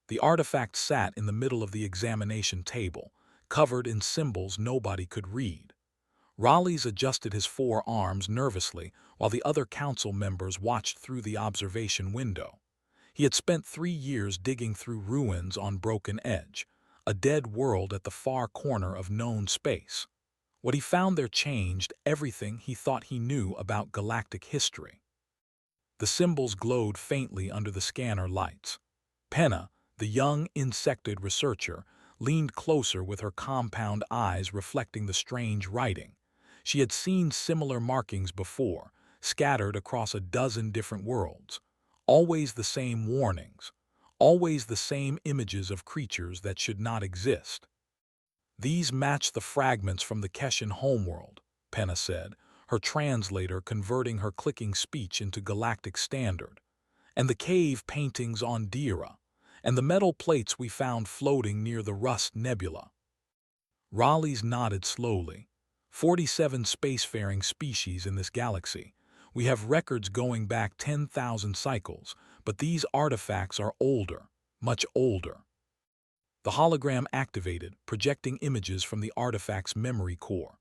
The artifact sat in the middle of the examination table, covered in symbols nobody could read. Raleighs adjusted his forearms nervously while the other council members watched through the observation window. He had spent 3 years digging through ruins on Broken Edge, a dead world at the far corner of known space. What he found there changed everything he thought he knew about galactic history. The symbols glowed faintly under the scanner lights. Penna, the young insectoid researcher, leaned closer with her compound eyes reflecting the strange writing. She had seen similar markings before, scattered across a dozen different worlds. Always the same warnings, always the same images of creatures that should not exist. These match the fragments from the Keshan homeworld, Penna said, her translator converting her clicking speech into galactic standard. And the cave paintings on Dira, and the metal plates we found floating near the Rust Nebula. Raleighs nodded slowly. 47 spacefaring species in this galaxy. We have records going back 10,000 cycles, but these artifacts are older, much older. The hologram activated, projecting images from the artifact's memory core.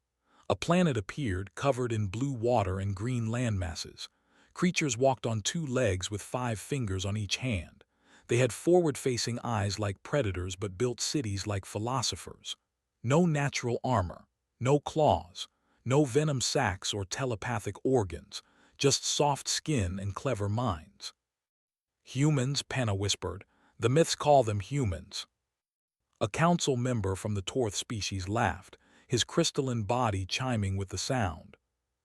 A planet appeared, covered in blue water and green landmasses. Creatures walked on 2 legs with 5 fingers on each hand. They had forward-facing eyes like predators but built cities like philosophers. No natural armor, no claws, no venom sacs or telepathic organs, just soft skin and clever minds. Humans, Penna whispered. The myths call them humans. A council member from the Torth species laughed, his crystalline body chiming with the sound.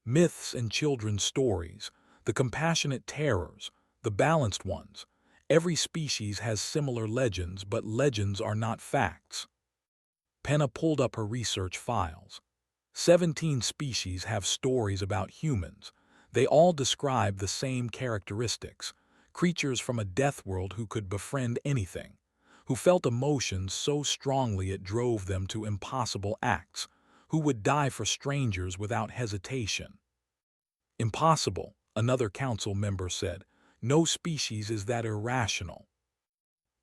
Myths and children's stories, the compassionate terrors, the balanced ones. Every species has similar legends, but legends are not facts. Penna pulled up her research files. 17 species have stories about humans. They all describe the same characteristics. Creatures from a death world who could befriend anything, who felt emotions so strongly it drove them to impossible acts, who would die for strangers without hesitation. Impossible, another council member said. No species is that irrational.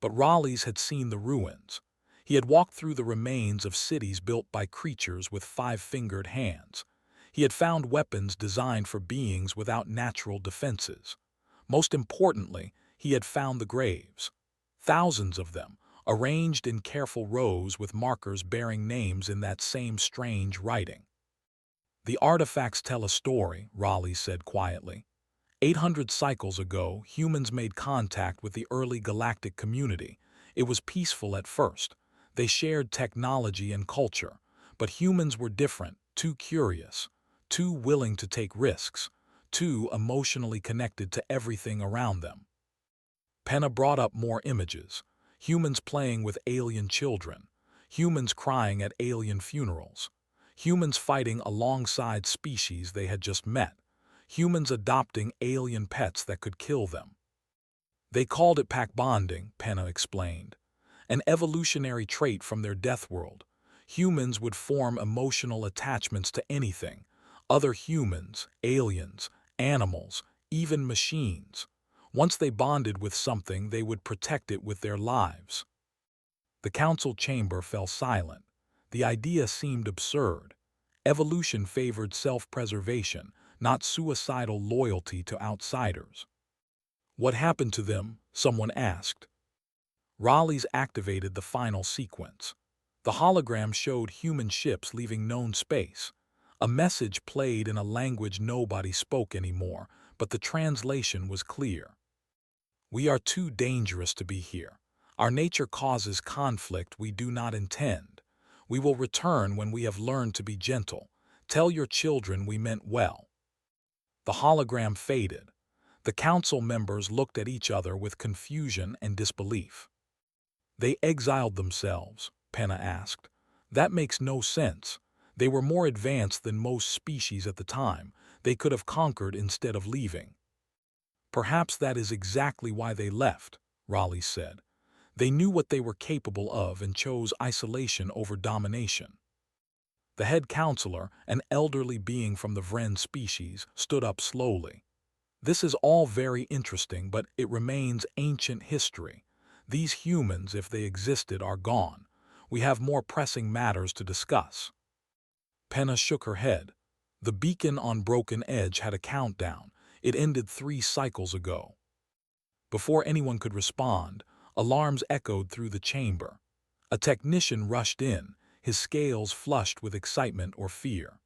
But Raleighs had seen the ruins. He had walked through the remains of cities built by creatures with 5-fingered hands. He had found weapons designed for beings without natural defenses. Most importantly, he had found the graves. Thousands of them, arranged in careful rows with markers bearing names in that same strange writing. The artifacts tell a story, Raleigh said quietly. 800 cycles ago, humans made contact with the early galactic community. It was peaceful at first. They shared technology and culture, but humans were different, too curious, too willing to take risks, too emotionally connected to everything around them. Penna brought up more images. Humans playing with alien children, humans crying at alien funerals, humans fighting alongside species they had just met, humans adopting alien pets that could kill them. They called it pack bonding, Penna explained. An evolutionary trait from their death world. Humans would form emotional attachments to anything, other humans, aliens, animals, even machines. Once they bonded with something, they would protect it with their lives. The council chamber fell silent. The idea seemed absurd. Evolution favored self-preservation, not suicidal loyalty to outsiders. What happened to them? Someone asked. Raleighs activated the final sequence. The hologram showed human ships leaving known space. A message played in a language nobody spoke anymore, but the translation was clear. We are too dangerous to be here. Our nature causes conflict we do not intend. We will return when we have learned to be gentle. Tell your children we meant well. The hologram faded. The council members looked at each other with confusion and disbelief. They exiled themselves, Penna asked. That makes no sense. They were more advanced than most species at the time. They could have conquered instead of leaving. Perhaps that is exactly why they left, Raleigh said. They knew what they were capable of and chose isolation over domination. The head counselor, an elderly being from the Vren species, stood up slowly. This is all very interesting, but it remains ancient history. These humans, if they existed, are gone. We have more pressing matters to discuss." Penna shook her head. The beacon on Broken Edge had a countdown. It ended 3 cycles ago. Before anyone could respond, alarms echoed through the chamber. A technician rushed in, his scales flushed with excitement or fear.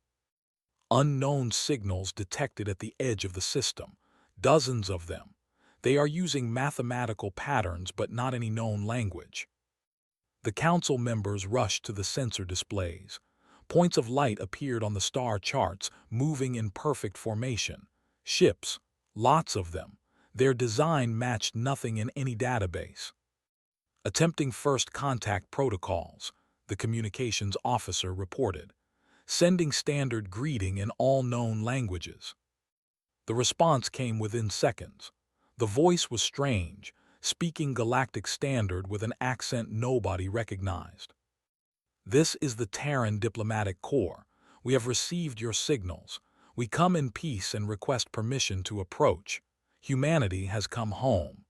Unknown signals detected at the edge of the system. Dozens of them. They are using mathematical patterns but not any known language. The council members rushed to the sensor displays. Points of light appeared on the star charts, moving in perfect formation. Ships, lots of them. Their design matched nothing in any database. "Attempting first contact protocols," the communications officer reported. "Sending standard greeting in all known languages." The response came within seconds. The voice was strange, speaking Galactic Standard with an accent nobody recognized. "This is the Terran Diplomatic Corps. We have received your signals. We come in peace and request permission to approach. Humanity has come home."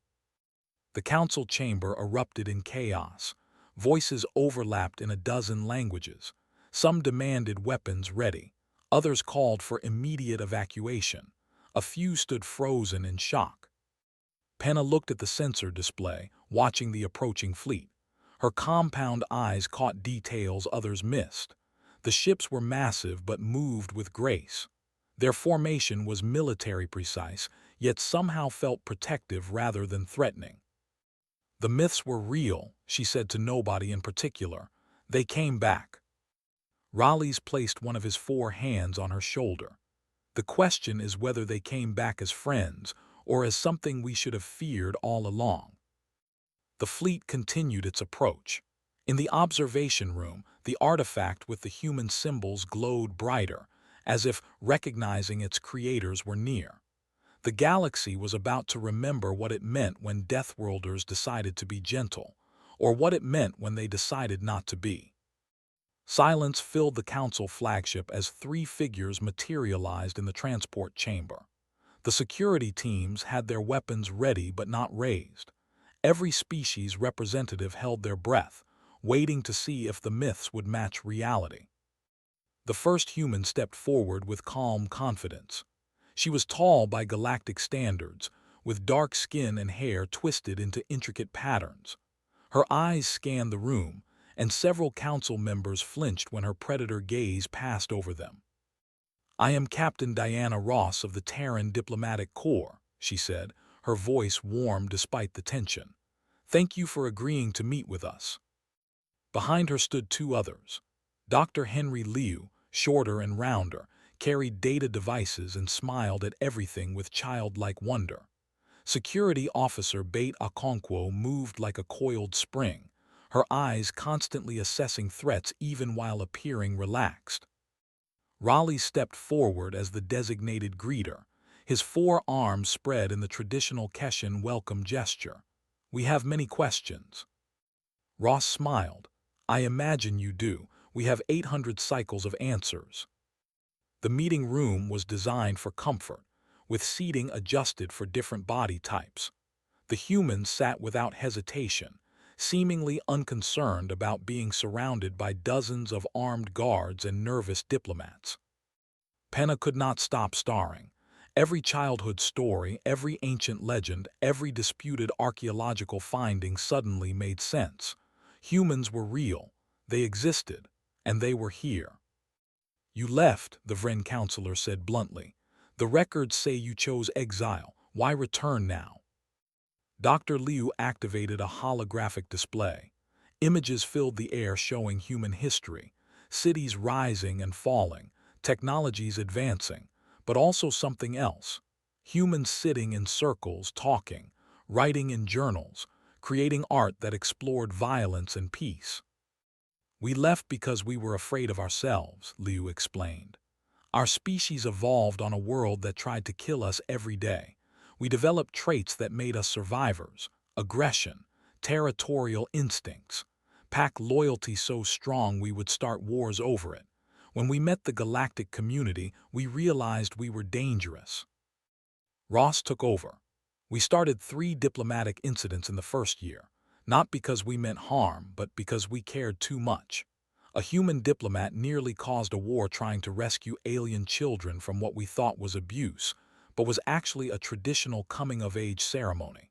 The council chamber erupted in chaos. Voices overlapped in a dozen languages. Some demanded weapons ready. Others called for immediate evacuation. A few stood frozen in shock. Penna looked at the sensor display, watching the approaching fleet. Her compound eyes caught details others missed. The ships were massive but moved with grace. Their formation was military precise, yet somehow felt protective rather than threatening. "The myths were real," she said to nobody in particular. "They came back." Raleigh's placed one of his 4 hands on her shoulder. "The question is whether they came back as friends or as something we should have feared all along." The fleet continued its approach. In the observation room, the artifact with the human symbols glowed brighter, as if recognizing its creators were near. The galaxy was about to remember what it meant when Deathworlders decided to be gentle, or what it meant when they decided not to be. Silence filled the council flagship as 3 figures materialized in the transport chamber. The security teams had their weapons ready but not raised. Every species representative held their breath, waiting to see if the myths would match reality. The first human stepped forward with calm confidence. She was tall by galactic standards, with dark skin and hair twisted into intricate patterns. Her eyes scanned the room, and several council members flinched when her predator gaze passed over them. "I am Captain Diana Ross of the Terran Diplomatic Corps," she said, her voice warm despite the tension. "Thank you for agreeing to meet with us." Behind her stood 2 others. Dr. Henry Liu, shorter and rounder, carried data devices and smiled at everything with childlike wonder. Security Officer Bate Okonkwo moved like a coiled spring, her eyes constantly assessing threats even while appearing relaxed. Raleigh stepped forward as the designated greeter, his 4 arms spread in the traditional Keshan welcome gesture. "We have many questions." Ross smiled. "I imagine you do. We have 800 cycles of answers." The meeting room was designed for comfort, with seating adjusted for different body types. The humans sat without hesitation, seemingly unconcerned about being surrounded by dozens of armed guards and nervous diplomats. Penna could not stop staring. Every childhood story, every ancient legend, every disputed archaeological finding suddenly made sense. Humans were real, they existed, and they were here. "You left," the Vren counselor said bluntly. "The records say you chose exile. Why return now?" Dr. Liu activated a holographic display. Images filled the air showing human history, cities rising and falling, technologies advancing, but also something else. Humans sitting in circles, talking, writing in journals, creating art that explored violence and peace. "We left because we were afraid of ourselves," Liu explained. "Our species evolved on a world that tried to kill us every day. We developed traits that made us survivors: aggression, territorial instincts, pack loyalty so strong we would start wars over it. When we met the galactic community, we realized we were dangerous." Ross took over. "We started 3 diplomatic incidents in the first year. Not because we meant harm, but because we cared too much. A human diplomat nearly caused a war trying to rescue alien children from what we thought was abuse, but was actually a traditional coming-of-age ceremony.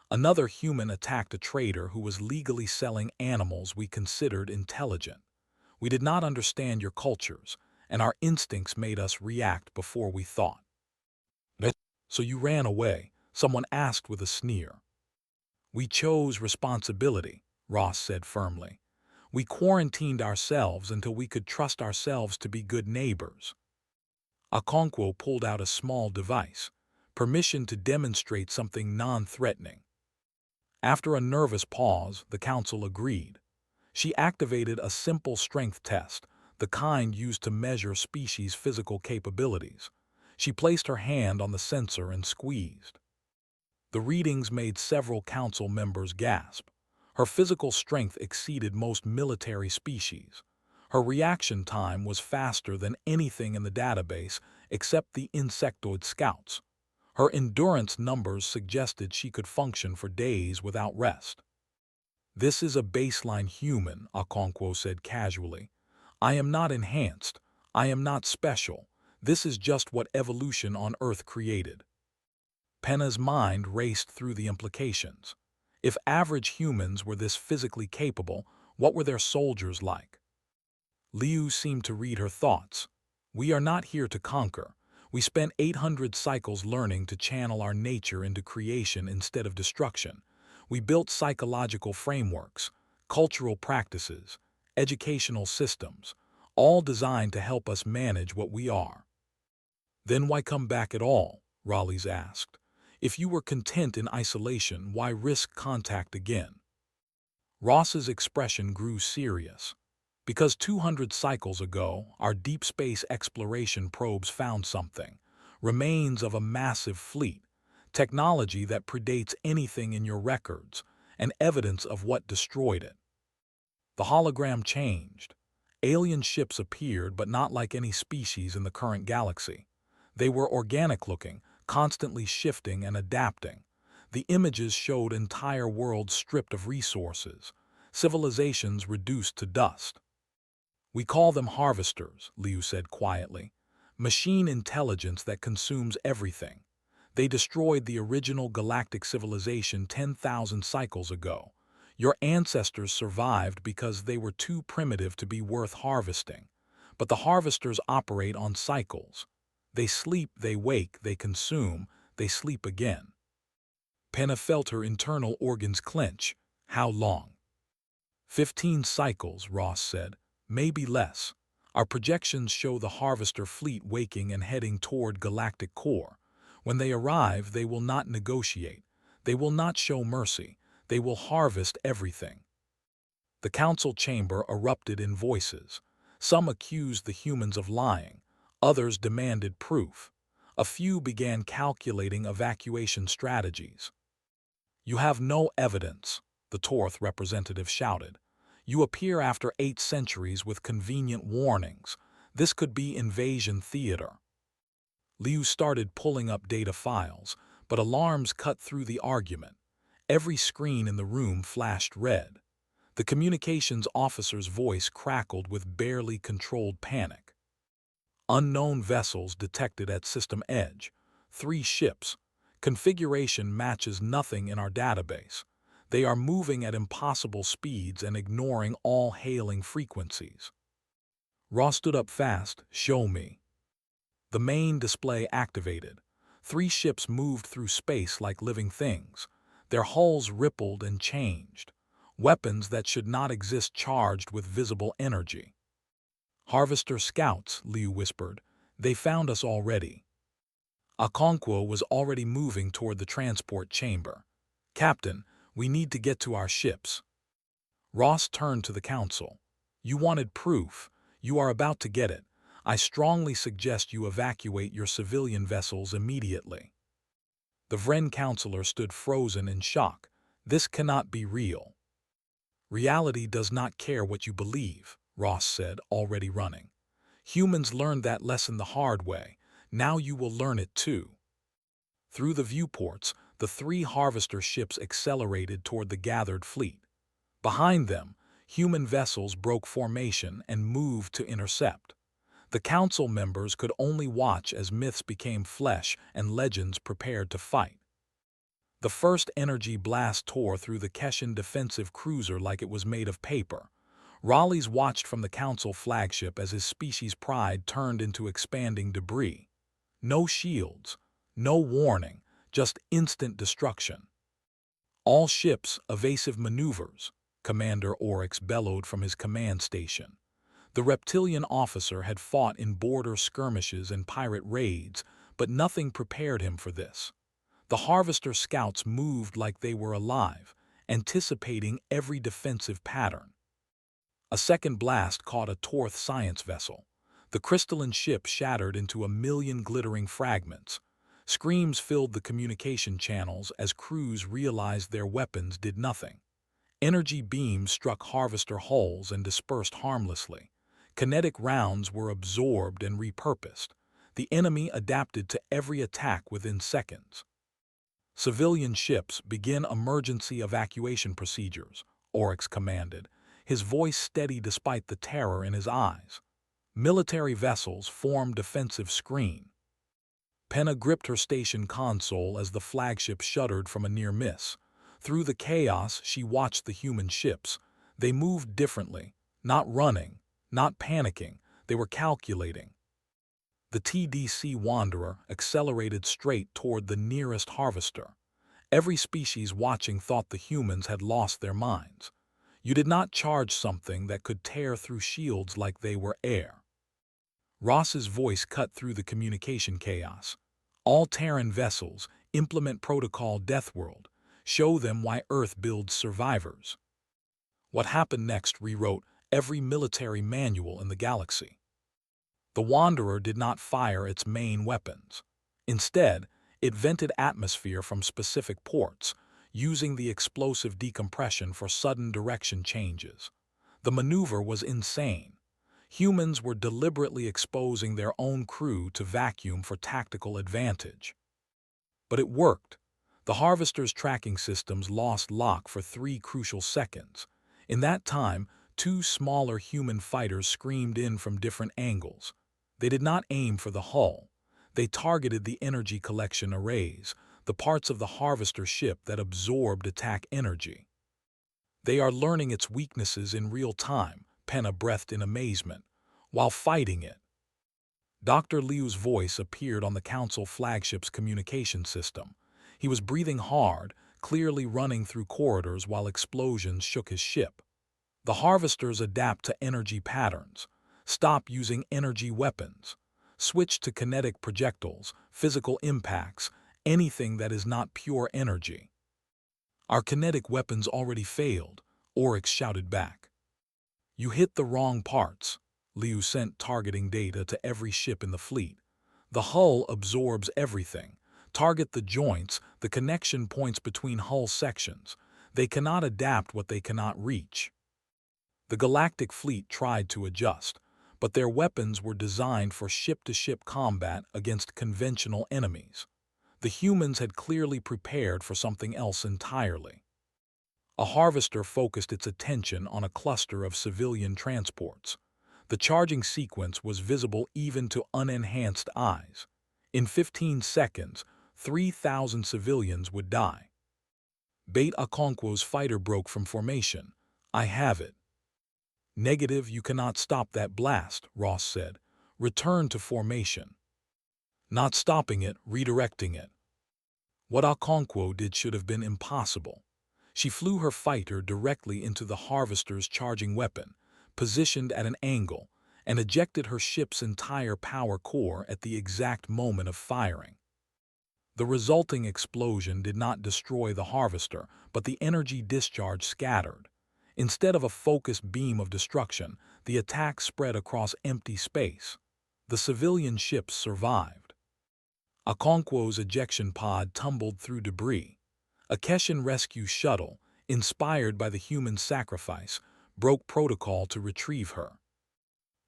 Another human attacked a trader who was legally selling animals we considered intelligent. We did not understand your cultures, and our instincts made us react before we thought. So you ran away, someone asked with a sneer. We chose responsibility, Ross said firmly. We quarantined ourselves until we could trust ourselves to be good neighbors. Okonkwo pulled out a small device, permission to demonstrate something non-threatening. After a nervous pause, the council agreed. She activated a simple strength test, the kind used to measure species' physical capabilities. She placed her hand on the sensor and squeezed. The readings made several council members gasp. Her physical strength exceeded most military species. Her reaction time was faster than anything in the database except the insectoid scouts. Her endurance numbers suggested she could function for days without rest. This is a baseline human, Okonkwo said casually. I am not enhanced. I am not special. This is just what evolution on Earth created. Penna's mind raced through the implications. If average humans were this physically capable, what were their soldiers like? Liu seemed to read her thoughts. We are not here to conquer. We spent 800 cycles learning to channel our nature into creation instead of destruction. We built psychological frameworks, cultural practices, educational systems, all designed to help us manage what we are. Then why come back at all? Rawlings asked. If you were content in isolation, why risk contact again? Ross's expression grew serious. Because 200 cycles ago, our deep space exploration probes found something. Remains of a massive fleet, technology that predates anything in your records, and evidence of what destroyed it. The hologram changed. Alien ships appeared, but not like any species in the current galaxy. They were organic-looking, constantly shifting and adapting. The images showed entire worlds stripped of resources, civilizations reduced to dust. We call them harvesters, Liu said quietly. Machine intelligence that consumes everything. They destroyed the original galactic civilization 10,000 cycles ago. Your ancestors survived because they were too primitive to be worth harvesting. But the harvesters operate on cycles. They sleep, they wake, they consume, they sleep again. Penna felt her internal organs clench. How long? 15 cycles, Ross said. Maybe less. Our projections show the harvester fleet waking and heading toward galactic core. When they arrive, they will not negotiate. They will not show mercy. They will harvest everything. The council chamber erupted in voices. Some accused the humans of lying. Others demanded proof. A few began calculating evacuation strategies. You have no evidence, the Torth representative shouted. You appear after 8 centuries with convenient warnings. This could be invasion theater. Liu started pulling up data files, but alarms cut through the argument. Every screen in the room flashed red. The communications officer's voice crackled with barely controlled panic. Unknown vessels detected at system edge. 3 ships. Configuration matches nothing in our database. They are moving at impossible speeds and ignoring all hailing frequencies. Ross stood up fast. Show me. The main display activated. 3 ships moved through space like living things. Their hulls rippled and changed. Weapons that should not exist charged with visible energy. Harvester scouts, Liu whispered. They found us already. Okonkwo was already moving toward the transport chamber. Captain, we need to get to our ships. Ross turned to the council. You wanted proof. You are about to get it. I strongly suggest you evacuate your civilian vessels immediately. The Vren counselor stood frozen in shock. This cannot be real. Reality does not care what you believe, Ross said, already running. Humans learned that lesson the hard way. Now you will learn it too. Through the viewports, The three harvester ships accelerated toward the gathered fleet. Behind them, human vessels broke formation and moved to intercept. The council members could only watch as myths became flesh and legends prepared to fight. The first energy blast tore through the Keshan defensive cruiser like it was made of paper. Raleigh's watched from the council flagship as his species' pride turned into expanding debris. No shields, no warning, just instant destruction. All ships, evasive maneuvers, Commander Oryx bellowed from his command station. The reptilian officer had fought in border skirmishes and pirate raids, but nothing prepared him for this. The Harvester scouts moved like they were alive, anticipating every defensive pattern. A second blast caught a Torth science vessel. The crystalline ship shattered into a million glittering fragments. Screams filled the communication channels as crews realized their weapons did nothing. Energy beams struck Harvester hulls and dispersed harmlessly. Kinetic rounds were absorbed and repurposed. The enemy adapted to every attack within seconds. Civilian ships begin emergency evacuation procedures, Oryx commanded, his voice steady despite the terror in his eyes. Military vessels formed defensive screen. Penna gripped her station console as the flagship shuddered from a near miss. Through the chaos, she watched the human ships. They moved differently, not running, not panicking, they were calculating. The TDC Wanderer accelerated straight toward the nearest harvester. Every species watching thought the humans had lost their minds. You did not charge something that could tear through shields like they were air. Ross's voice cut through the communication chaos. All Terran vessels, implement Protocol Deathworld. Show them why Earth builds survivors. What happened next rewrote every military manual in the galaxy. The Wanderer did not fire its main weapons. Instead, it vented atmosphere from specific ports, using the explosive decompression for sudden direction changes. The maneuver was insane. Humans were deliberately exposing their own crew to vacuum for tactical advantage. But it worked. The Harvester's tracking systems lost lock for 3 crucial seconds. In that time, 2 smaller human fighters screamed in from different angles. They did not aim for the hull. They targeted the energy collection arrays, the parts of the Harvester ship that absorbed attack energy. They are learning its weaknesses in real time, Penna breathed in amazement, while fighting it. Dr. Liu's voice appeared on the Council flagship's communication system. He was breathing hard, clearly running through corridors while explosions shook his ship. The Harvesters adapt to energy patterns. Stop using energy weapons. Switch to kinetic projectiles, physical impacts, anything that is not pure energy. Our kinetic weapons already failed, Oryx shouted back. You hit the wrong parts. Liu sent targeting data to every ship in the fleet. The hull absorbs everything. Target the joints, the connection points between hull sections. They cannot adapt what they cannot reach. The Galactic fleet tried to adjust, but their weapons were designed for ship-to-ship combat against conventional enemies. The humans had clearly prepared for something else entirely. A Harvester focused its attention on a cluster of civilian transports. The charging sequence was visible even to unenhanced eyes. In 15 seconds, 3,000 civilians would die. Bait Okonkwo's fighter broke from formation. I have it. Negative, you cannot stop that blast, Ross said. Return to formation. Not stopping it, redirecting it. What Okonkwo did should have been impossible. She flew her fighter directly into the Harvester's charging weapon, positioned at an angle, and ejected her ship's entire power core at the exact moment of firing. The resulting explosion did not destroy the Harvester, but the energy discharge scattered. Instead of a focused beam of destruction, the attack spread across empty space. The civilian ships survived. Okonkwo's ejection pod tumbled through debris. A Keshan rescue shuttle, inspired by the human sacrifice, broke protocol to retrieve her.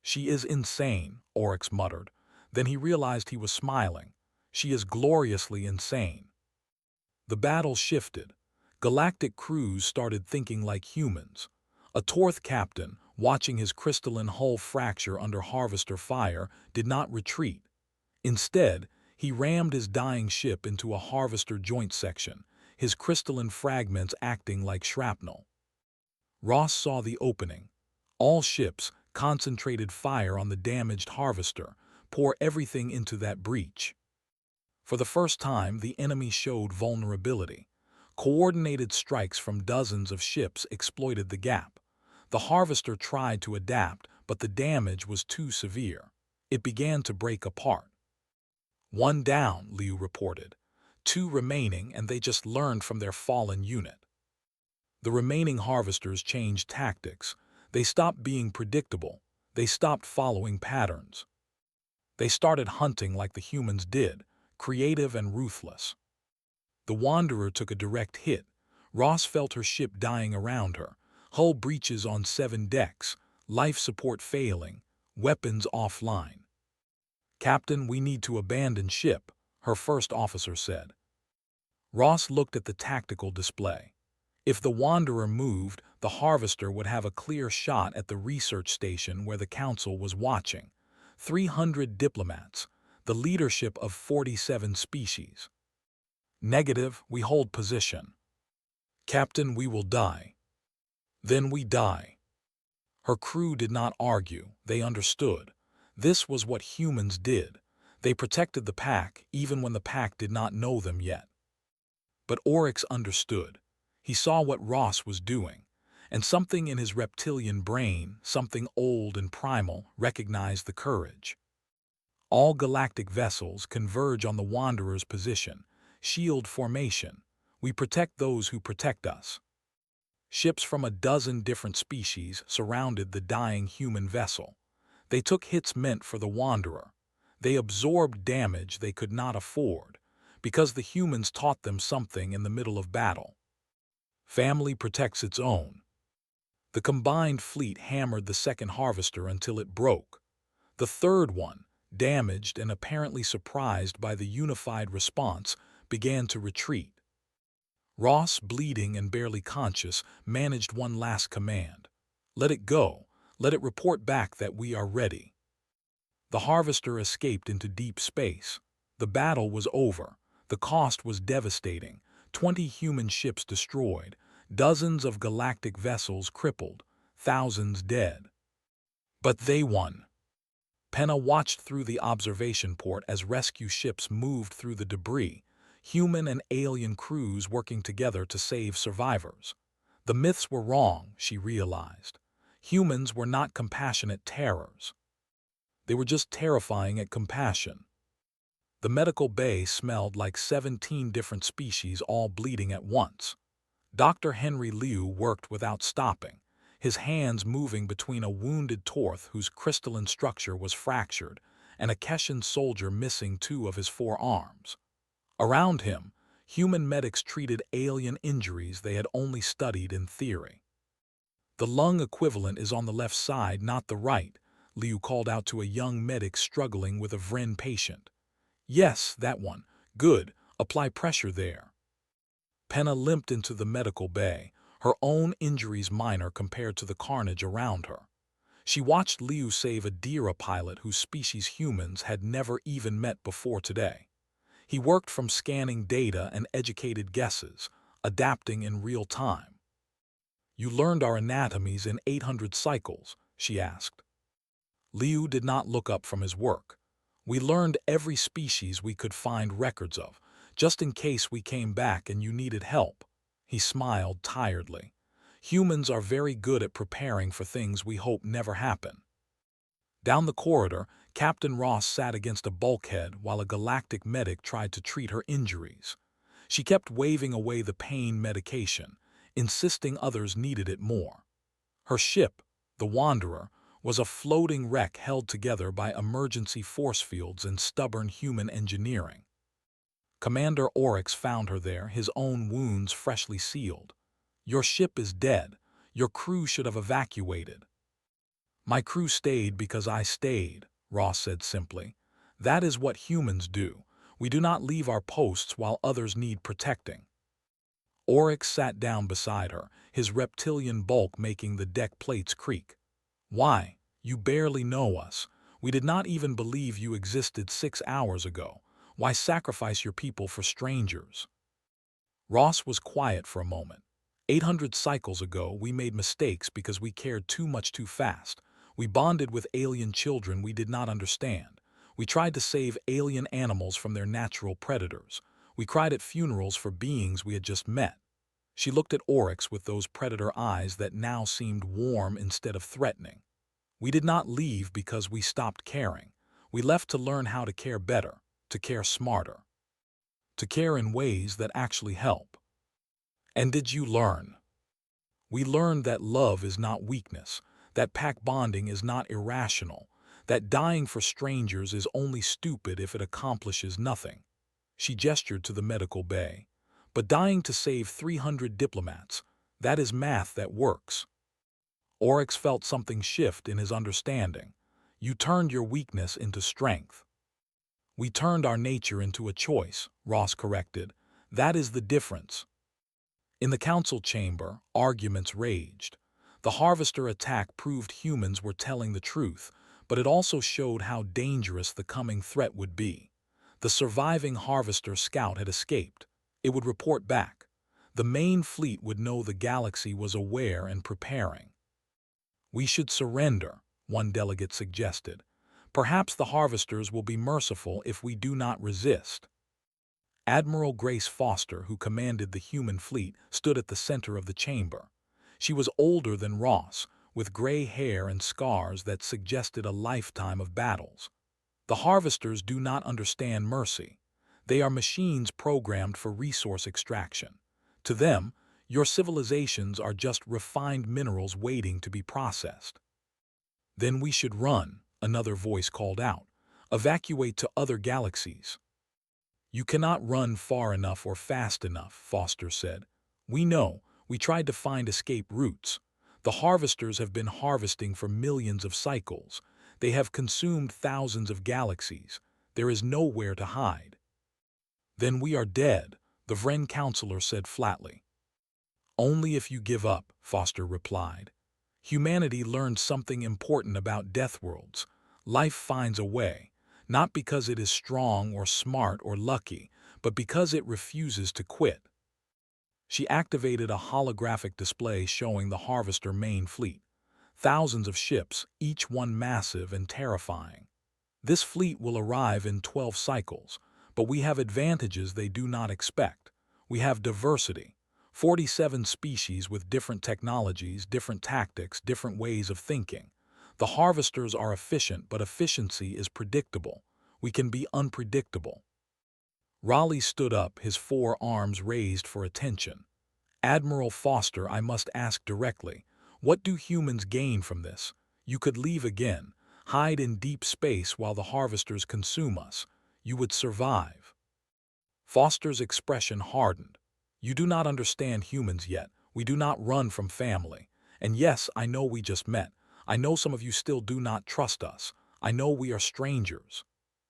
She is insane, Oryx muttered. Then he realized he was smiling. She is gloriously insane. The battle shifted. Galactic crews started thinking like humans. A Torth captain, watching his crystalline hull fracture under harvester fire, did not retreat. Instead, he rammed his dying ship into a harvester joint section, his crystalline fragments acting like shrapnel. Ross saw the opening. All ships concentrated fire on the damaged harvester, pour everything into that breach. For the first time, the enemy showed vulnerability. Coordinated strikes from dozens of ships exploited the gap. The harvester tried to adapt, but the damage was too severe. It began to break apart. "One down," Liu reported. "Two remaining, and they just learned from their fallen unit." The remaining harvesters changed tactics. They stopped being predictable. They stopped following patterns. They started hunting like the humans did, creative and ruthless. The Wanderer took a direct hit. Ross felt her ship dying around her, hull breaches on 7 decks, life support failing, weapons offline. "Captain, we need to abandon ship," her first officer said. Ross looked at the tactical display. If the Wanderer moved, the Harvester would have a clear shot at the research station where the Council was watching. 300 diplomats, the leadership of 47 species. "Negative, we hold position." "Captain, we will die." "Then we die." Her crew did not argue. They understood. This was what humans did. They protected the pack, even when the pack did not know them yet. But Oryx understood. He saw what Ross was doing, and something in his reptilian brain, something old and primal, recognized the courage. All galactic vessels converge on the Wanderer's position. Shield formation. We protect those who protect us. Ships from a dozen different species surrounded the dying human vessel. They took hits meant for the Wanderer. They absorbed damage they could not afford, because the humans taught them something in the middle of battle. Family protects its own. The combined fleet hammered the second harvester until it broke. The third one, damaged and apparently surprised by the unified response, began to retreat. Ross, bleeding and barely conscious, managed one last command. "Let it go. Let it report back that we are ready." The harvester escaped into deep space. The battle was over. The cost was devastating. 20 human ships destroyed, dozens of galactic vessels crippled, thousands dead. But they won. Penna watched through the observation port as rescue ships moved through the debris, human and alien crews working together to save survivors. The myths were wrong, she realized. Humans were not compassionate terrors. They were just terrifying at compassion. The medical bay smelled like 17 different species all bleeding at once. Dr. Henry Liu worked without stopping, his hands moving between a wounded Torth whose crystalline structure was fractured and a Keshan soldier missing 2 of his 4 arms. Around him, human medics treated alien injuries they had only studied in theory. "The lung equivalent is on the left side, not the right," Liu called out to a young medic struggling with a Vren patient. "Yes, that one. Good. Apply pressure there." Penna limped into the medical bay, her own injuries minor compared to the carnage around her. She watched Liu save a Dira pilot whose species humans had never even met before today. He worked from scanning data and educated guesses, adapting in real time. "You learned our anatomies in 800 cycles?" she asked. Liu did not look up from his work. "We learned every species we could find records of, just in case we came back and you needed help." He smiled tiredly. "Humans are very good at preparing for things we hope never happen." Down the corridor, Captain Ross sat against a bulkhead while a galactic medic tried to treat her injuries. She kept waving away the pain medication, insisting others needed it more. Her ship, the Wanderer, was a floating wreck held together by emergency force fields and stubborn human engineering. Commander Oryx found her there, his own wounds freshly sealed. "Your ship is dead. Your crew should have evacuated." "My crew stayed because I stayed," Ross said simply. "That is what humans do. We do not leave our posts while others need protecting." Oryx sat down beside her, his reptilian bulk making the deck plates creak. Why? You barely know us. We did not even believe you existed 6 hours ago. Why sacrifice your people for strangers? Ross was quiet for a moment. 800 cycles ago, we made mistakes because we cared too much too fast. We bonded with alien children we did not understand. We tried to save alien animals from their natural predators. We cried at funerals for beings we had just met. She looked at Oryx with those predator eyes that now seemed warm instead of threatening. We did not leave because we stopped caring. We left to learn how to care better, to care smarter, to care in ways that actually help. And did you learn? We learned that love is not weakness, that pack bonding is not irrational, that dying for strangers is only stupid if it accomplishes nothing. She gestured to the medical bay. But dying to save 300 diplomats, that is math that works. Oryx felt something shift in his understanding. You turned your weakness into strength. We turned our nature into a choice, Ross corrected. That is the difference. In the council chamber, arguments raged. The harvester attack proved humans were telling the truth, but it also showed how dangerous the coming threat would be. The surviving harvester scout had escaped. It would report back. The main fleet would know the galaxy was aware and preparing. We should surrender, one delegate suggested. Perhaps the harvesters will be merciful if we do not resist. Admiral Grace Foster, who commanded the human fleet, stood at the center of the chamber. She was older than Ross, with gray hair and scars that suggested a lifetime of battles. The harvesters do not understand mercy. They are machines programmed for resource extraction. To them, your civilizations are just refined minerals waiting to be processed. Then we should run, another voice called out. Evacuate to other galaxies. You cannot run far enough or fast enough, Foster said. We know. We tried to find escape routes. The harvesters have been harvesting for millions of cycles. They have consumed thousands of galaxies. There is nowhere to hide. Then we are dead, the Vren counselor said flatly. Only if you give up, Foster replied. Humanity learned something important about death worlds. Life finds a way, not because it is strong or smart or lucky, but because it refuses to quit. She activated a holographic display showing the Harvester main fleet. Thousands of ships, each one massive and terrifying. This fleet will arrive in 12 cycles, but we have advantages they do not expect. We have diversity. 47 species with different technologies, different tactics, different ways of thinking. The harvesters are efficient, but efficiency is predictable. We can be unpredictable. Raleigh stood up, his 4 arms raised for attention. Admiral Foster, I must ask directly, what do humans gain from this? You could leave again, hide in deep space while the harvesters consume us. You would survive. Foster's expression hardened. You do not understand humans yet. We do not run from family. And yes, I know we just met. I know some of you still do not trust us. I know we are strangers.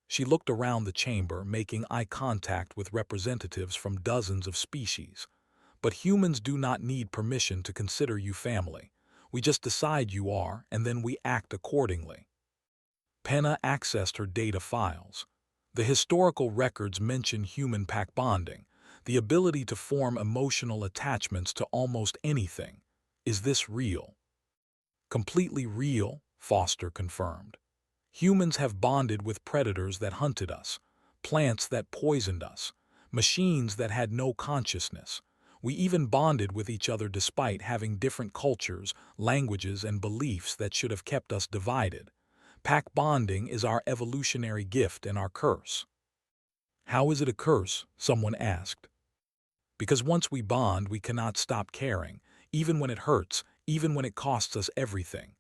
She looked around the chamber, making eye contact with representatives from dozens of species. But humans do not need permission to consider you family. We just decide you are, and then we act accordingly. Penna accessed her data files. The historical records mention human pack bonding, the ability to form emotional attachments to almost anything. Is this real? Completely real, Foster confirmed. Humans have bonded with predators that hunted us, plants that poisoned us, machines that had no consciousness. We even bonded with each other despite having different cultures, languages, and beliefs that should have kept us divided. Pack bonding is our evolutionary gift and our curse. How is it a curse? Someone asked. Because once we bond, we cannot stop caring, even when it hurts, even when it costs us everything.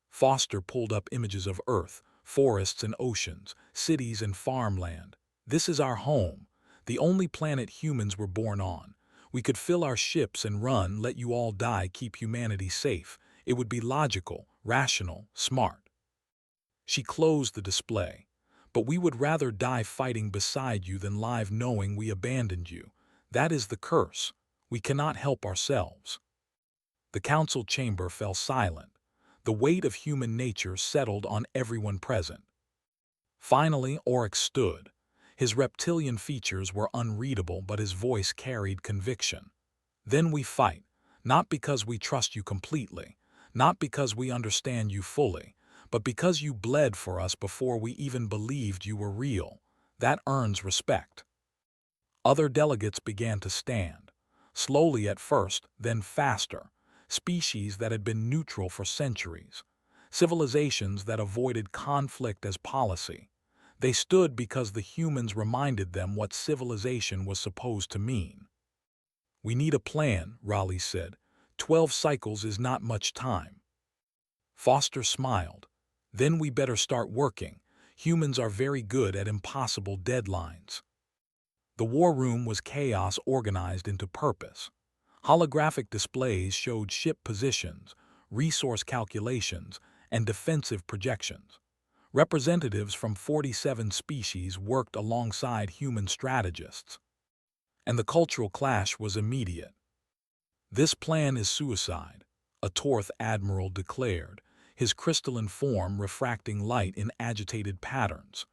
Foster pulled up images of Earth, forests and oceans, cities and farmland. This is our home, the only planet humans were born on. We could fill our ships and run, let you all die, keep humanity safe. It would be logical, rational, smart. She closed the display. But we would rather die fighting beside you than live knowing we abandoned you. That is the curse. We cannot help ourselves. The council chamber fell silent. The weight of human nature settled on everyone present. Finally, Oryx stood. His reptilian features were unreadable, but his voice carried conviction. Then we fight, not because we trust you completely, not because we understand you fully, but because you bled for us before we even believed you were real. That earns respect. Other delegates began to stand, slowly at first, then faster. Species that had been neutral for centuries, civilizations that avoided conflict as policy. They stood because the humans reminded them what civilization was supposed to mean. We need a plan, Raleigh said. 12 cycles is not much time. Foster smiled. Then we better start working. Humans are very good at impossible deadlines. The war room was chaos organized into purpose. Holographic displays showed ship positions, resource calculations, and defensive projections. Representatives from 47 species worked alongside human strategists. And the cultural clash was immediate. "This plan is suicide," a Torth admiral declared, his crystalline form refracting light in agitated patterns.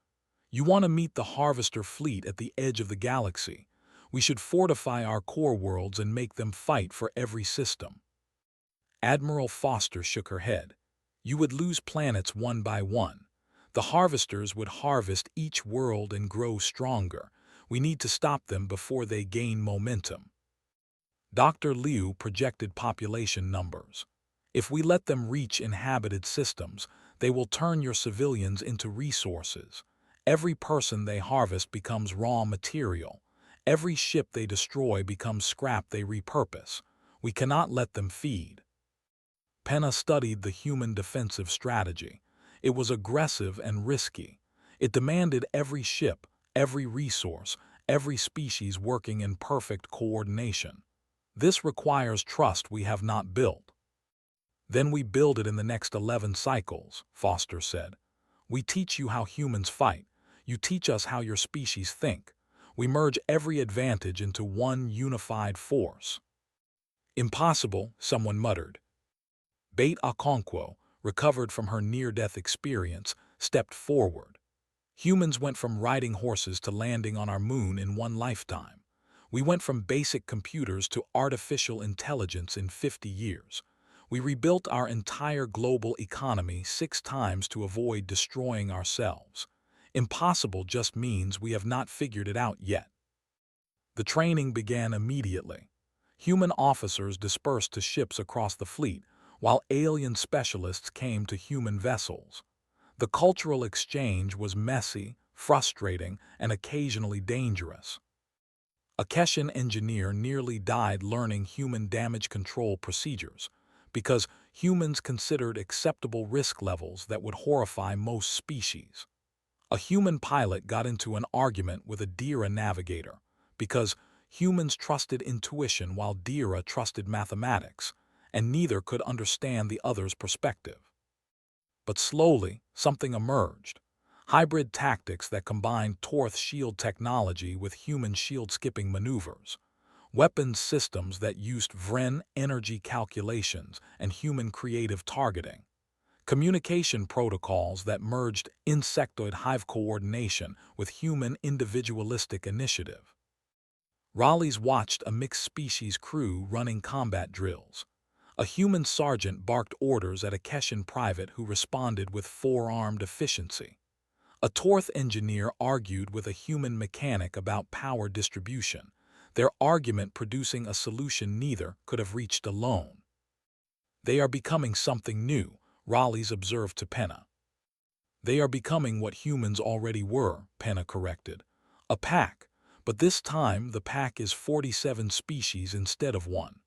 "You want to meet the Harvester fleet at the edge of the galaxy. We should fortify our core worlds and make them fight for every system." Admiral Foster shook her head. "You would lose planets one by one. The Harvesters would harvest each world and grow stronger. We need to stop them before they gain momentum." Dr. Liu projected population numbers. "If we let them reach inhabited systems, they will turn your civilians into resources. Every person they harvest becomes raw material. Every ship they destroy becomes scrap they repurpose. We cannot let them feed." Penna studied the human defensive strategy. It was aggressive and risky. It demanded every ship, every resource, every species working in perfect coordination. "This requires trust we have not built." "Then we build it in the next 11 cycles," Foster said. "We teach you how humans fight. You teach us how your species think. We merge every advantage into one unified force." "Impossible," someone muttered. Bait Okonkwo, recovered from her near-death experience, stepped forward. "Humans went from riding horses to landing on our moon in one lifetime. We went from basic computers to artificial intelligence in 50 years. We rebuilt our entire global economy 6 times to avoid destroying ourselves. Impossible just means we have not figured it out yet." The training began immediately. Human officers dispersed to ships across the fleet, while alien specialists came to human vessels. The cultural exchange was messy, frustrating, and occasionally dangerous. A Keshan engineer nearly died learning human damage control procedures, because humans considered acceptable risk levels that would horrify most species. A human pilot got into an argument with a Dira navigator, because humans trusted intuition while Dira trusted mathematics, and neither could understand the other's perspective. But slowly, something emerged. Hybrid tactics that combined Torth shield technology with human shield-skipping maneuvers. Weapons systems that used Vren energy calculations and human creative targeting. Communication protocols that merged insectoid hive coordination with human individualistic initiative. Raleigh's watched a mixed-species crew running combat drills. A human sergeant barked orders at a Keshan private who responded with four-armed efficiency. A Torth engineer argued with a human mechanic about power distribution, their argument producing a solution neither could have reached alone. "They are becoming something new," Raleigh's observed to Penna. "They are becoming what humans already were," Penna corrected. "A pack, but this time the pack is 47 species instead of 1.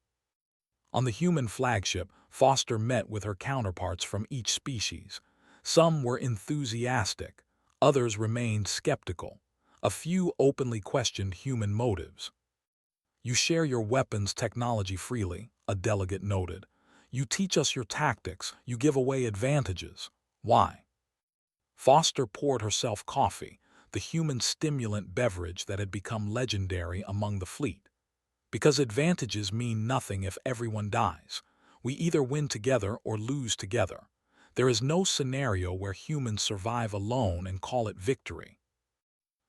On the human flagship, Foster met with her counterparts from each species. Some were enthusiastic, others remained skeptical. A few openly questioned human motives. "You share your weapons technology freely," a delegate noted. "You teach us your tactics, you give away advantages. Why?" Foster poured herself coffee, the human stimulant beverage that had become legendary among the fleet. Because advantages mean nothing if everyone dies. We either win together or lose together. There is no scenario where humans survive alone and call it victory.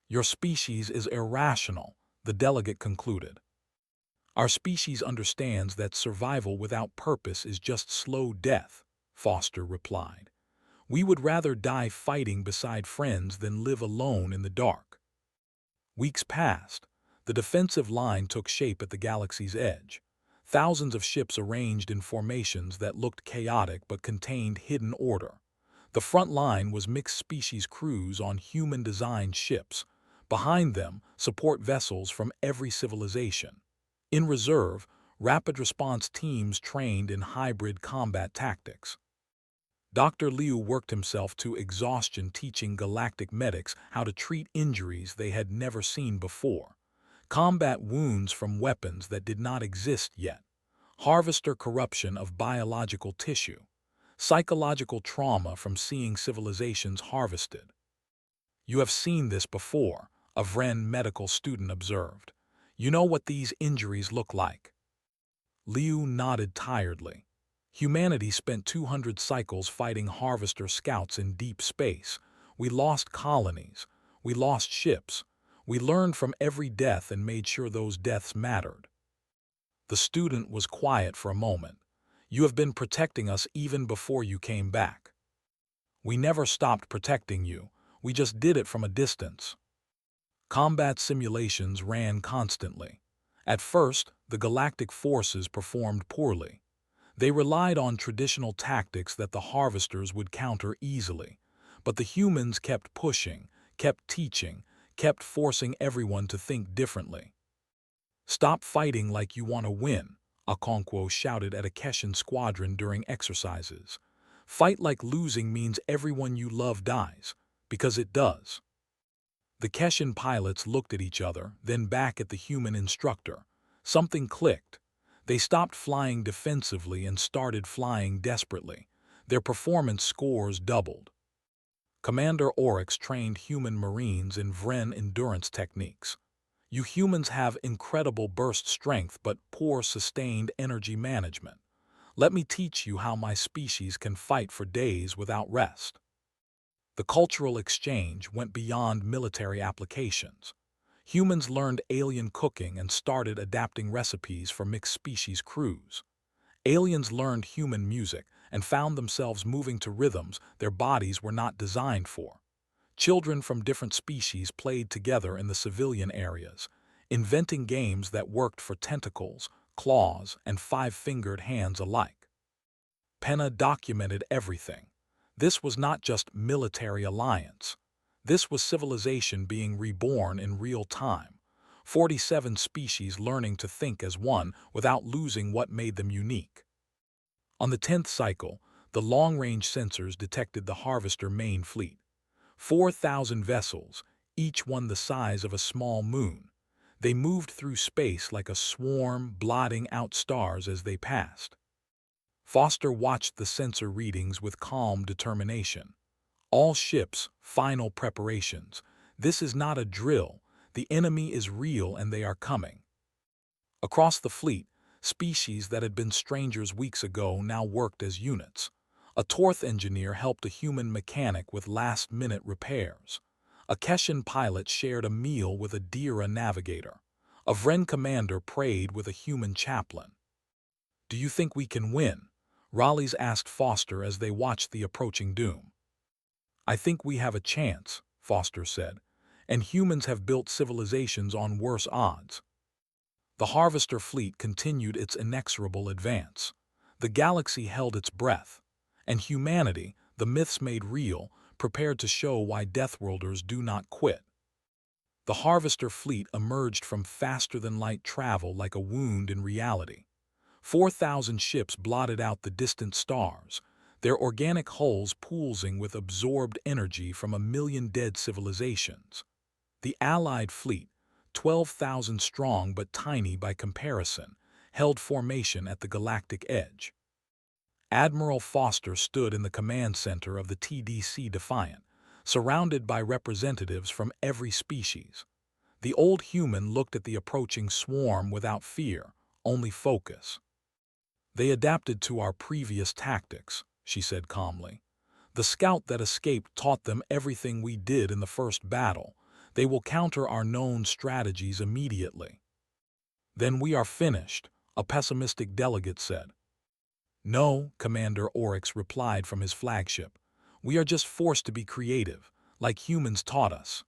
Your species is irrational, the delegate concluded. Our species understands that survival without purpose is just slow death, Foster replied. We would rather die fighting beside friends than live alone in the dark. Weeks passed. The defensive line took shape at the galaxy's edge. Thousands of ships arranged in formations that looked chaotic but contained hidden order. The front line was mixed-species crews on human-designed ships. Behind them, support vessels from every civilization. In reserve, rapid response teams trained in hybrid combat tactics. Dr. Liu worked himself to exhaustion teaching galactic medics how to treat injuries they had never seen before. Combat wounds from weapons that did not exist yet. Harvester corruption of biological tissue. Psychological trauma from seeing civilizations harvested. You have seen this before, a Vren medical student observed. You know what these injuries look like. Liu nodded tiredly. Humanity spent 200 cycles fighting harvester scouts in deep space. We lost colonies. We lost ships. We learned from every death and made sure those deaths mattered. The student was quiet for a moment. You have been protecting us even before you came back. We never stopped protecting you. We just did it from a distance. Combat simulations ran constantly. At first, the galactic forces performed poorly. They relied on traditional tactics that the harvesters would counter easily. But the humans kept pushing, kept teaching, kept forcing everyone to think differently. Stop fighting like you want to win, Okonkwo shouted at a Keshan squadron during exercises. Fight like losing means everyone you love dies, because it does. The Keshan pilots looked at each other, then back at the human instructor. Something clicked. They stopped flying defensively and started flying desperately. Their performance scores doubled. Commander Oryx trained human marines in Vren endurance techniques. You humans have incredible burst strength but poor sustained energy management. Let me teach you how my species can fight for days without rest. The cultural exchange went beyond military applications. Humans learned alien cooking and started adapting recipes for mixed-species crews. Aliens learned human music and found themselves moving to rhythms their bodies were not designed for. Children from different species played together in the civilian areas, inventing games that worked for tentacles, claws, and five-fingered hands alike. Penna documented everything. This was not just military alliance. This was civilization being reborn in real time. 47 species learning to think as one without losing what made them unique. On the 10th cycle, the long-range sensors detected the Harvester main fleet. 4,000 vessels, each one the size of a small moon. They moved through space like a swarm, blotting out stars as they passed. Foster watched the sensor readings with calm determination. All ships, final preparations. This is not a drill. The enemy is real and they are coming. Across the fleet, species that had been strangers weeks ago now worked as units. A Torth engineer helped a human mechanic with last-minute repairs. A Keshan pilot shared a meal with a Dira navigator. A Vren commander prayed with a human chaplain. Do you think we can win? Raleighs asked Foster as they watched the approaching doom. I think we have a chance, Foster said, and humans have built civilizations on worse odds. The Harvester fleet continued its inexorable advance. The galaxy held its breath, and humanity, the myths made real, prepared to show why Deathworlders do not quit. The Harvester fleet emerged from faster-than-light travel like a wound in reality. 4,000 ships blotted out the distant stars, their organic hulls pulsing with absorbed energy from 1,000,000 dead civilizations. The Allied fleet, 12,000 strong but tiny by comparison, held formation at the galactic edge. Admiral Foster stood in the command center of the TDC Defiant, surrounded by representatives from every species. The old human looked at the approaching swarm without fear, only focus. "They adapted to our previous tactics," she said calmly. "The scout that escaped taught them everything we did in the first battle. They will counter our known strategies immediately." "Then we are finished," a pessimistic delegate said. "No," Commander Oryx replied from his flagship. "We are just forced to be creative, like humans taught us."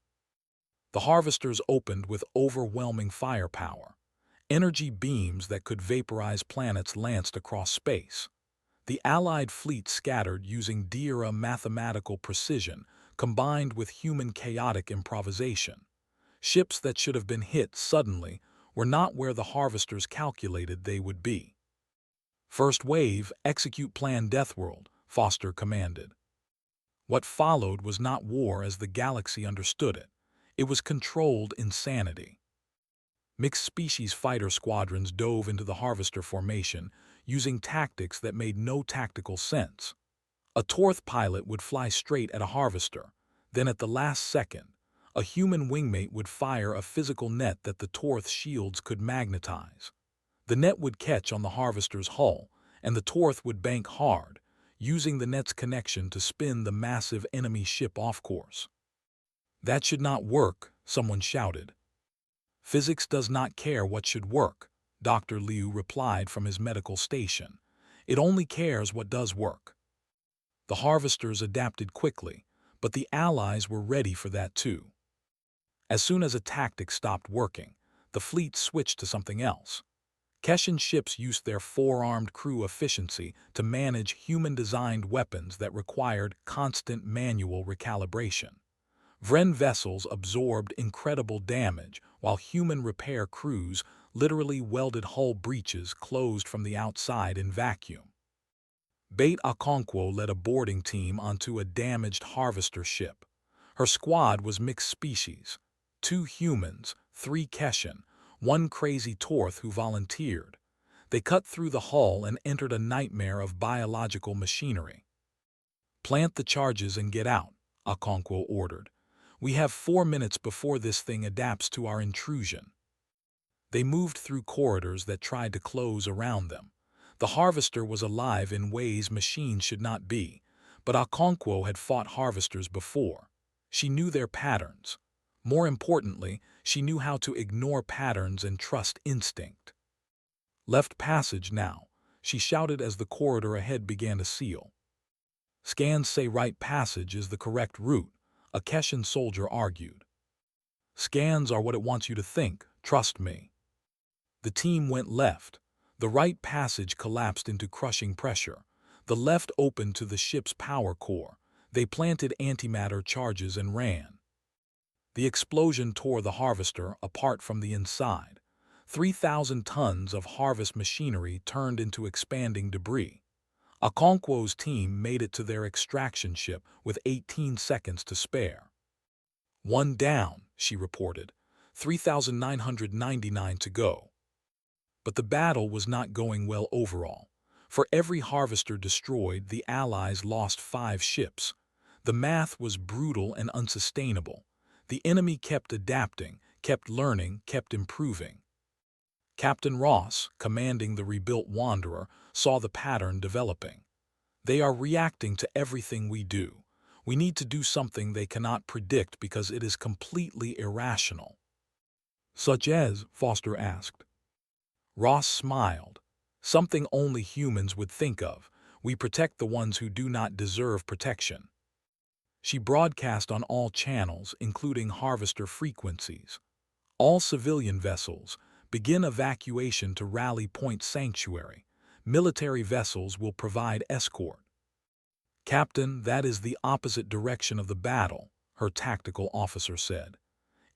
The harvesters opened with overwhelming firepower. Energy beams that could vaporize planets lanced across space. The Allied fleet scattered using D-era mathematical precision combined with human chaotic improvisation. Ships that should have been hit suddenly were not where the harvesters calculated they would be. "First wave, execute Plan Deathworld," Foster commanded. What followed was not war as the galaxy understood it. It was controlled insanity. Mixed-species fighter squadrons dove into the harvester formation, using tactics that made no tactical sense. A Torth pilot would fly straight at a harvester, then at the last second, a human wingmate would fire a physical net that the Torth's shields could magnetize. The net would catch on the harvester's hull, and the Torth would bank hard, using the net's connection to spin the massive enemy ship off course. "That should not work," someone shouted. "Physics does not care what should work," Dr. Liu replied from his medical station. "It only cares what does work." The harvesters adapted quickly, but the Allies were ready for that too. As soon as a tactic stopped working, the fleet switched to something else. Keshan ships used their four-armed crew efficiency to manage human-designed weapons that required constant manual recalibration. Vren vessels absorbed incredible damage, while human repair crews literally welded hull breaches closed from the outside in vacuum. Bait Okonkwo led a boarding team onto a damaged harvester ship. Her squad was mixed species: 2 humans, 3 Keshan, 1 crazy Torth who volunteered. They cut through the hull and entered a nightmare of biological machinery. "Plant the charges and get out," Okonkwo ordered. "We have 4 minutes before this thing adapts to our intrusion." They moved through corridors that tried to close around them. The harvester was alive in ways machines should not be, but Okonkwo had fought harvesters before. She knew their patterns. More importantly, she knew how to ignore patterns and trust instinct. "Left passage now," she shouted as the corridor ahead began to seal. "Scans say right passage is the correct route," a Keshan soldier argued. "Scans are what it wants you to think, trust me." The team went left. The right passage collapsed into crushing pressure. The left opened to the ship's power core. They planted antimatter charges and ran. The explosion tore the harvester apart from the inside. 3,000 tons of harvest machinery turned into expanding debris. Okonkwo's team made it to their extraction ship with 18 seconds to spare. "1 down," she reported. 3,999 to go. But the battle was not going well overall. For every harvester destroyed, the Allies lost 5 ships. The math was brutal and unsustainable. The enemy kept adapting, kept learning, kept improving. Captain Ross, commanding the rebuilt Wanderer, saw the pattern developing. "They are reacting to everything we do. We need to do something they cannot predict because it is completely irrational." "Such as?" Foster asked. Ross smiled. "Something only humans would think of. We protect the ones who do not deserve protection." She broadcast on all channels, including harvester frequencies. "All civilian vessels, begin evacuation to Rally Point Sanctuary. Military vessels will provide escort." "Captain, that is the opposite direction of the battle," her tactical officer said.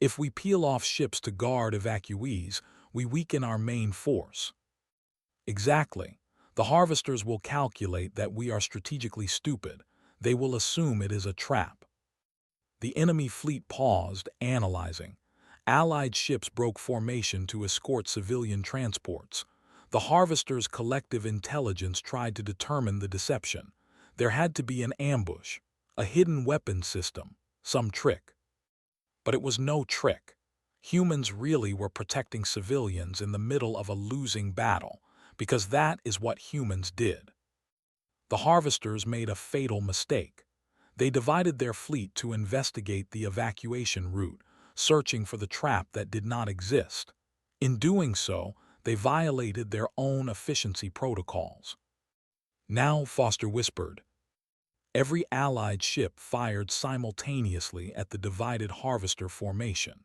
"If we peel off ships to guard evacuees, we weaken our main force." "Exactly. The harvesters will calculate that we are strategically stupid. They will assume it is a trap." The enemy fleet paused, analyzing. Allied ships broke formation to escort civilian transports. The harvesters' collective intelligence tried to determine the deception. There had to be an ambush, a hidden weapon system, some trick. But it was no trick. Humans really were protecting civilians in the middle of a losing battle, because that is what humans did. The harvesters made a fatal mistake. They divided their fleet to investigate the evacuation route, searching for the trap that did not exist. In doing so, they violated their own efficiency protocols. Now, Foster whispered. Every Allied ship fired simultaneously at the divided harvester formation.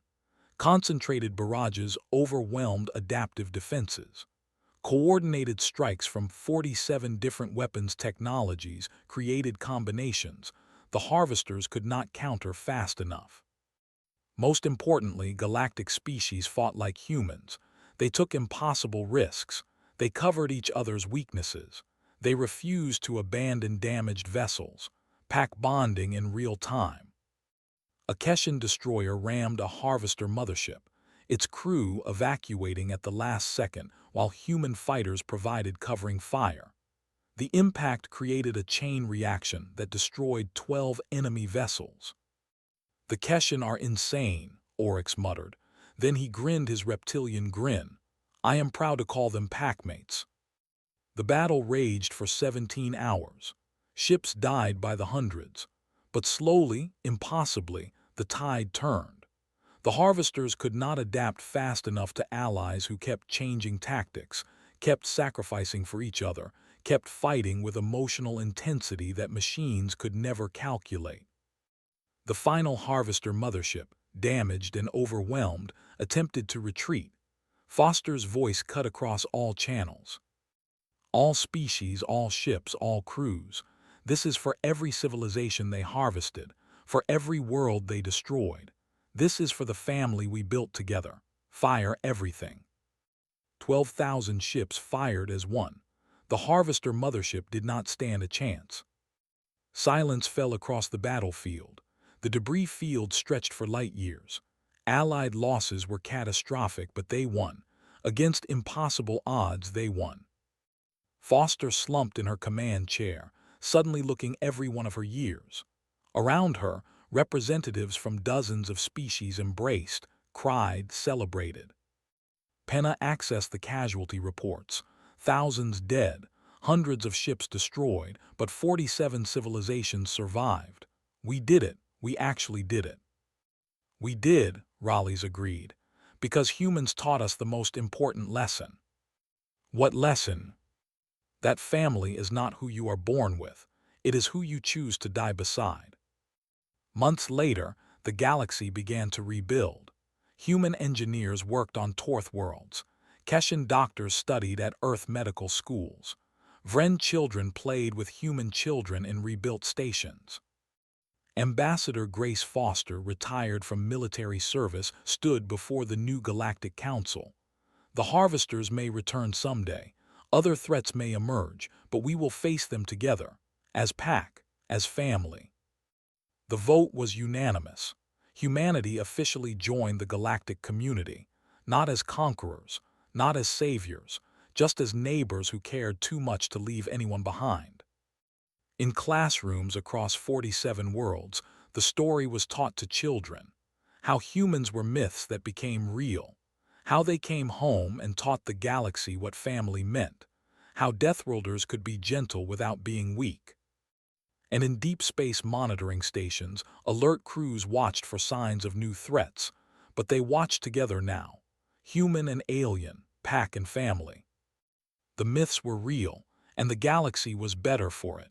Concentrated barrages overwhelmed adaptive defenses. Coordinated strikes from 47 different weapons technologies created combinations the harvesters could not counter fast enough. Most importantly, galactic species fought like humans. They took impossible risks. They covered each other's weaknesses. They refused to abandon damaged vessels, pack bonding in real time. A Keshan destroyer rammed a harvester mothership, its crew evacuating at the last second while human fighters provided covering fire. The impact created a chain reaction that destroyed 12 enemy vessels. The Keshan are insane, Oryx muttered. Then he grinned his reptilian grin. I am proud to call them packmates. The battle raged for 17 hours. Ships died by the hundreds. But slowly, impossibly, the tide turned. The harvesters could not adapt fast enough to allies who kept changing tactics, kept sacrificing for each other, kept fighting with emotional intensity that machines could never calculate. The final harvester mothership, damaged and overwhelmed, attempted to retreat. Foster's voice cut across all channels. All species, all ships, all crews. This is for every civilization they harvested, for every world they destroyed. This is for the family we built together. Fire everything. 12,000 ships fired as one. The harvester mothership did not stand a chance. Silence fell across the battlefield. The debris field stretched for light years. Allied losses were catastrophic, but they won. Against impossible odds, they won. Foster slumped in her command chair, suddenly looking every one of her years. Around her, representatives from dozens of species embraced, cried, celebrated. Penna accessed the casualty reports. Thousands dead, hundreds of ships destroyed, but 47 civilizations survived. We did it. We actually did it. We did, Raleighs agreed, because humans taught us the most important lesson. What lesson? That family is not who you are born with. It is who you choose to die beside. Months later, the galaxy began to rebuild. Human engineers worked on Torth worlds. Keshan doctors studied at Earth medical schools. Vren children played with human children in rebuilt stations. Ambassador Grace Foster, retired from military service, stood before the new Galactic Council. The harvesters may return someday. Other threats may emerge, but we will face them together, as pack, as family. The vote was unanimous. Humanity officially joined the galactic community, not as conquerors, not as saviors, just as neighbors who cared too much to leave anyone behind. In classrooms across 47 worlds, the story was taught to children. How humans were myths that became real. How they came home and taught the galaxy what family meant. How Deathworlders could be gentle without being weak. And in deep space monitoring stations, alert crews watched for signs of new threats. But they watched together now. Human and alien, pack and family. The myths were real, and the galaxy was better for it.